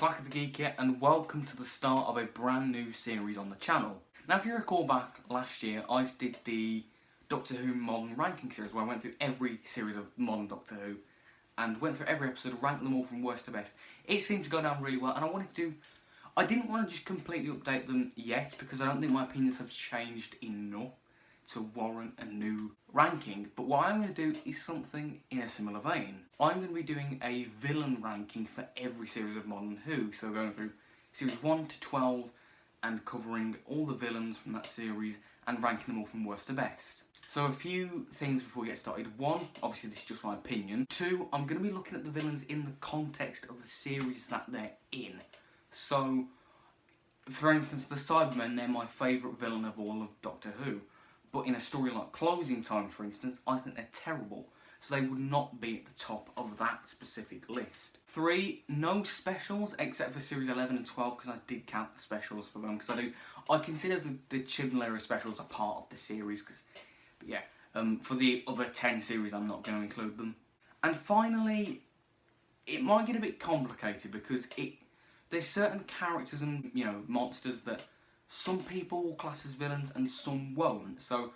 Clack of the Geek here, and welcome to the start of a brand new series on the channel. Now, if you recall back last year, I did the Doctor Who Modern Ranking series, where I went through every series of modern Doctor Who, and went through every episode, ranked them all from worst to best. It seemed to go down really well, and I didn't want to just completely update them yet, because I don't think my opinions have changed enough to warrant a new ranking. But what I'm going to do is something in a similar vein. I'm going to be doing a villain ranking for every series of Modern Who, so going through series 1 to 12 and covering all the villains from that series and ranking them all from worst to best. So a few things before we get started. One, obviously this is just my opinion. Two, I'm going to be looking at the villains in the context of the series that they're in. So, for instance, the Cybermen, they're my favourite villain of all of Doctor Who. But in a story like Closing Time, for instance, I think they're terrible. So they would not be at the top of that specific list. 3, no specials except for series 11 and 12, because I did count the specials for them. Because I consider the Chibnall era specials a part of the series. But yeah, for the other 10 series, I'm not going to include them. And finally, it might get a bit complicated because there's certain characters and monsters that some people will class as villains and some won't. So,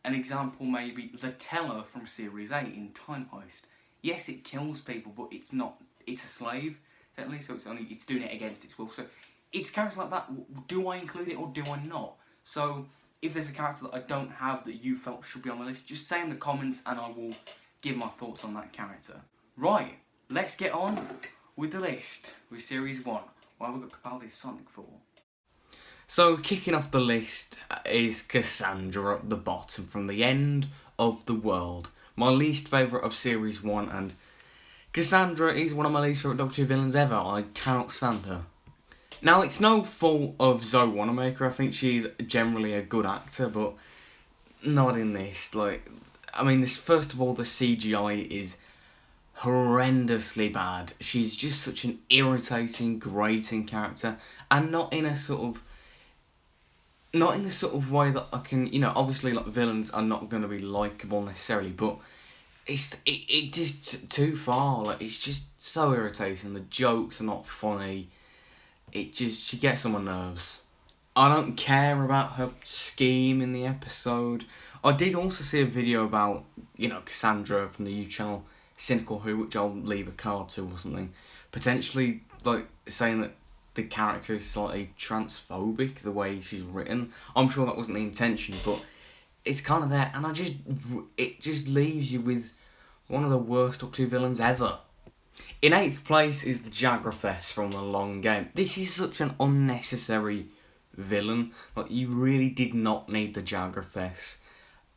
an example may be the Teller from Series 8 in Time Heist. Yes, it kills people, but it's a slave, technically, so it's doing it against its will. So, it's characters like that. Do I include it or do I not? So, if there's a character that I don't have that you felt should be on the list, just say in the comments and I will give my thoughts on that character. Right, let's get on with the list with Series 1. Why have we got Capaldi's Sonic for? So, kicking off the list is Cassandra at the bottom, from the end of the world. My least favourite of Series 1, and Cassandra is one of my least favourite Doctor Who villains ever. I cannot stand her. Now, it's no fault of Zoe Wanamaker. I think she's generally a good actor, but not in this. First of all, the CGI is horrendously bad. She's just such an irritating, grating character, and not in the sort of way that I can, obviously villains are not going to be likeable necessarily, but it just too far. It's just so irritating. The jokes are not funny. She gets on my nerves. I don't care about her scheme in the episode. I did also see a video about, Cassandra from the YouTube channel Cynical Who, which I'll leave a card to or something, potentially saying that the character is slightly transphobic, the way she's written. I'm sure that wasn't the intention, but it's kind of there, and it just leaves you with one of the worst Doctor Who villains ever. In 8th place is the Jagrafess from The Long Game. This is such an unnecessary villain. You really did not need the Jagrafess,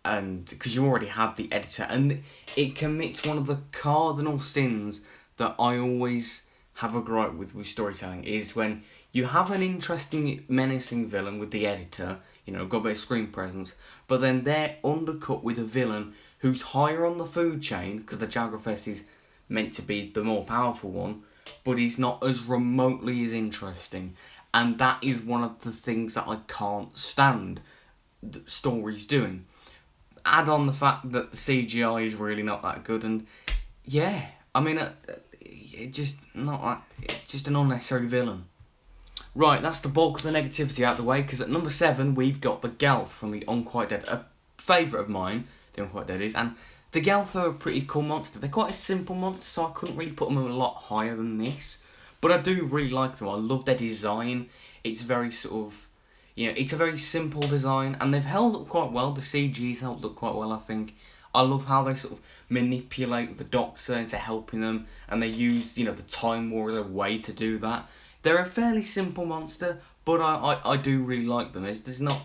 and because you already had the editor, and it commits one of the cardinal sins that I always have a gripe with storytelling, is when you have an interesting, menacing villain with the editor, got a bit of screen presence, but then they're undercut with a villain who's higher on the food chain, because the Jagrafess is meant to be the more powerful one, but he's not as remotely as interesting. And that is one of the things that I can't stand the story's doing. Add on the fact that the CGI is really not that good, and it's just an unnecessary villain. Right, that's the bulk of the negativity out of the way, because at number 7 we've got the Gelth from the Unquite Dead, a favourite of mine, the Unquite Dead is, and the Gelth are a pretty cool monster. They're quite a simple monster, so I couldn't really put them a lot higher than this, but I do really like them. I love their design. It's very it's a very simple design, and they've held up quite well. The CG's held up quite well, I think. I love how they sort of manipulate the Doctor into helping them, and they use, the Time War as a way to do that. They're a fairly simple monster, but I do really like them. There's not,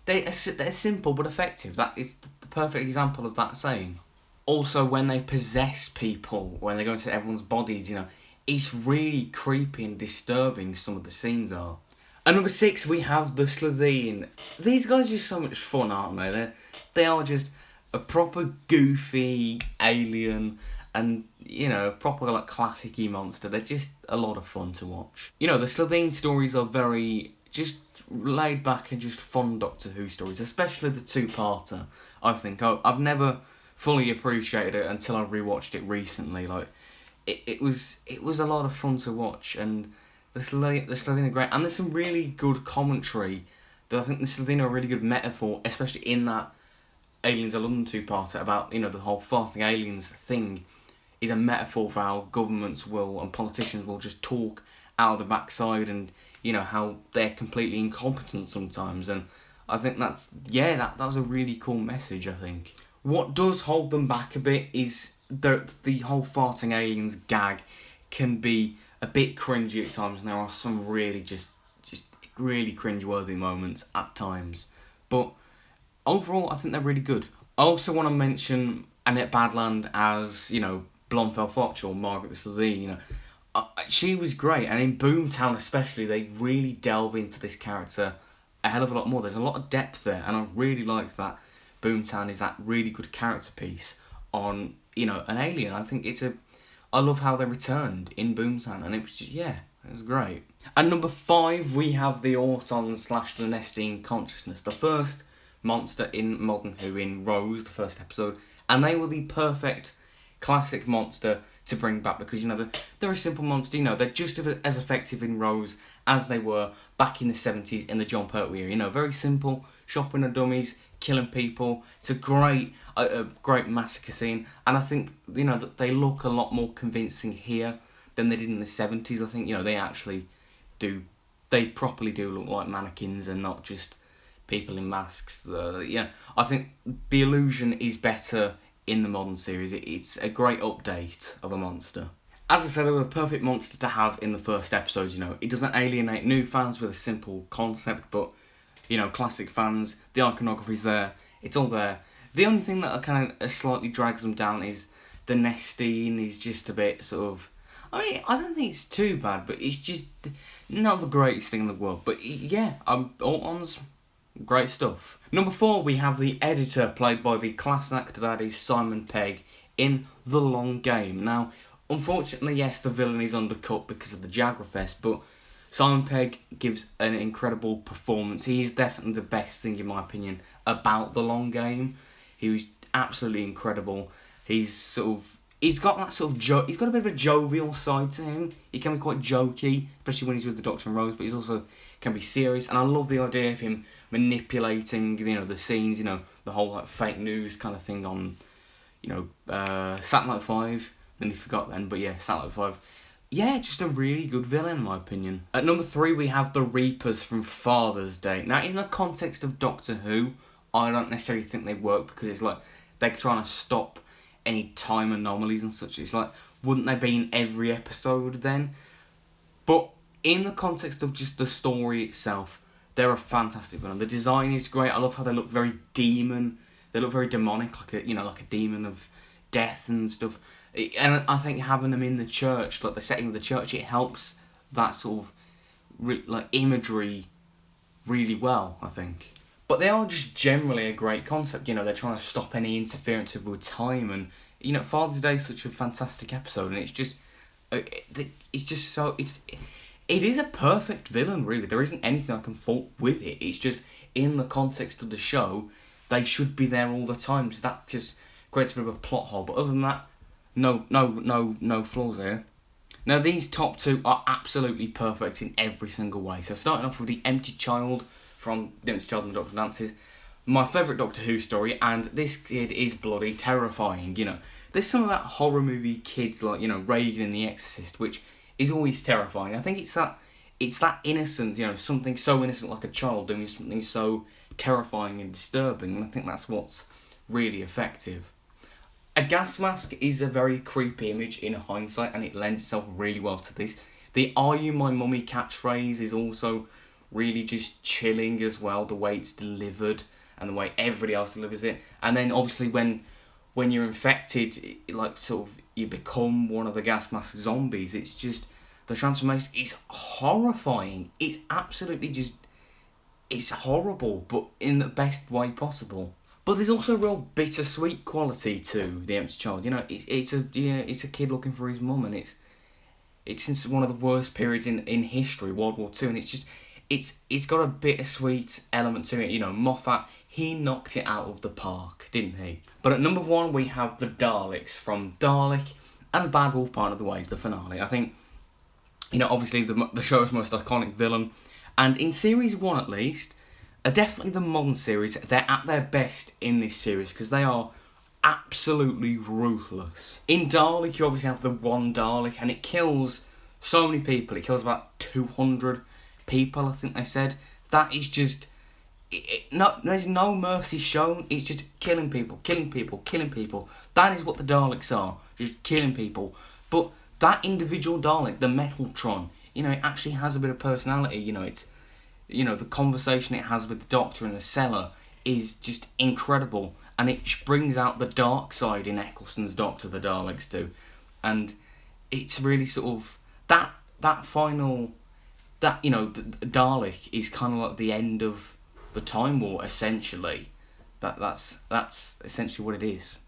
they're simple but effective. That is the perfect example of that saying. Also, when they possess people, when they go into everyone's bodies, it's really creepy and disturbing, some of the scenes are. At number 6, we have the Slitheen. These guys are just so much fun, aren't they? They are just a proper goofy alien, and proper classic-y monster. They're just a lot of fun to watch. The Slitheen stories are very just laid back and just fun Doctor Who stories, especially the 2-parter. I think I've never fully appreciated it until I rewatched it recently. it was a lot of fun to watch, and the Slovene are great, and there's some really good commentary. That I think the Slovene are a really good metaphor, especially in that Aliens of London two-parter about, the whole farting aliens thing is a metaphor for how governments will and politicians will just talk out of the backside, and how they're completely incompetent sometimes. And I think that was a really cool message. I think what does hold them back a bit is the whole farting aliens gag can be a bit cringy at times, and there are some really just really cringeworthy moments at times. But overall, I think they're really good. I also want to mention Annette Badland as, Blomfeld-Foch, or Margaret the Slovene. She was great, and in Boomtown especially, they really delve into this character a hell of a lot more. There's a lot of depth there, and I really like that Boomtown is that really good character piece on, an alien. I think I love how they returned in Boomtown, and it was just, it was great. At number 5, we have the Autons / the Nestine Consciousness, the first monster in Modern Who in Rose, the first episode, and they were the perfect classic monster to bring back, because they're a simple monster. They're just as effective in Rose as they were back in the 70s in the John Pertwee era. Very simple, shopping the dummies, killing people. It's a great massacre scene, and I think that they look a lot more convincing here than they did in the 70s. I think they actually do. They properly do look like mannequins and not just people in masks. I think the illusion is better in the modern series. It's a great update of a monster. As I said, they were a perfect monster to have in the first episode. It doesn't alienate new fans with a simple concept, but classic fans, the iconography's there. It's all there. The only thing that kind of slightly drags them down is the Nestine is just a bit sort of. I don't think it's too bad, but it's just not the greatest thing in the world. But Autons, great stuff. Number 4, we have the editor, played by the class actor that is Simon Pegg in The Long Game. Now, unfortunately, yes, the villain is undercut because of the Jagrafest, but Simon Pegg gives an incredible performance. He is definitely the best thing, in my opinion, about The Long Game. He was absolutely incredible. He's got that sort of he's got a bit of a jovial side to him. He can be quite jokey, especially when he's with the Doctor and Rose, but he's also can be serious. And I love the idea of him manipulating, the scenes, the whole fake news kind of thing on, Satellite 5. Then he forgot then, but Satellite 5. Just a really good villain, in my opinion. At number 3, we have the Reapers from Father's Day. Now, in the context of Doctor Who, I don't necessarily think they work, because it's like they're trying to stop any time anomalies and such. It's like, wouldn't they be in every episode then? But in the context of just the story itself, they're a fantastic villain. The design is great. I love how they look very demon. They look very demonic, like a demon of death and stuff. And I think having them in the church, like the setting of the church, it helps that sort of imagery really well, I think. But they are just generally a great concept. They're trying to stop any interference with time, and Father's Day is such a fantastic episode, and it's just so it is a perfect villain, really. There isn't anything I can fault with it. It's just in the context of the show, they should be there all the time. So that just creates a bit of a plot hole. But other than that, no flaws there. Now these top 2 are absolutely perfect in every single way. So starting off with the Empty Child from The Empty Child and Doctor Dances, my favourite Doctor Who story, and this kid is bloody terrifying. There's some of that horror movie kids like Reagan in The Exorcist, which is always terrifying. I think it's that innocence, something so innocent like a child doing something so terrifying and disturbing, and I think that's what's really effective. A gas mask is a very creepy image in hindsight, and it lends itself really well to this. The "Are you my mummy" catchphrase is also really just chilling as well, the way it's delivered and the way everybody else delivers it. And then obviously when you're infected, you become one of the gas mask zombies. It's just, the transformation is horrifying. It's absolutely it's horrible, but in the best way possible. But there's also a real bittersweet quality to The Empty Child. It's a kid looking for his mum, and it's since one of the worst periods in history, World War II, and it's got a bittersweet element to it. Moffat, he knocked it out of the park, didn't he? But at number 1, we have the Daleks from Dalek, And the Bad Wolf part of the way is the finale. I think, obviously the show's most iconic villain. And in Series 1 at least, definitely the modern series, they're at their best in this series because they are absolutely ruthless. In Dalek, you obviously have the one Dalek, and it kills so many people. It kills about 200 people, I think they said. That is just... there's no mercy shown. It's just killing people, killing people, killing people. That is what the Daleks are, just killing people. But that individual Dalek, the Metaltron, it actually has a bit of personality. It's... the conversation it has with the Doctor in the cellar is just incredible. And it brings out the dark side in Eccleston's Doctor, the Daleks do. And it's really sort of... That final... the Dalek is kind of like the end of the Time War, essentially. That's essentially what it is.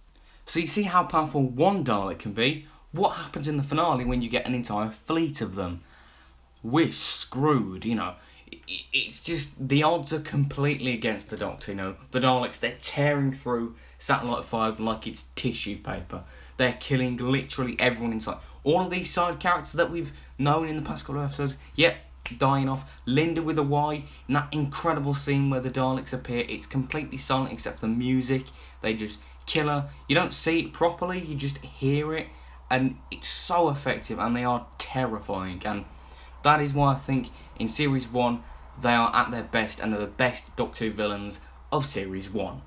So you see how powerful one Dalek can be? What happens in the finale when you get an entire fleet of them? We're screwed, It's just, the odds are completely against the Doctor, The Daleks, they're tearing through Satellite 5 like it's tissue paper. They're killing literally everyone inside. All of these side characters that we've known in the past couple of episodes, dying off. Linda with a Y, in that incredible scene where the Daleks appear, it's completely silent except for the music. They just kill her. You don't see it properly, you just hear it, and it's so effective, and they are terrifying. And that is why I think in Series 1 they are at their best, and they're the best Doctor Who villains of Series 1.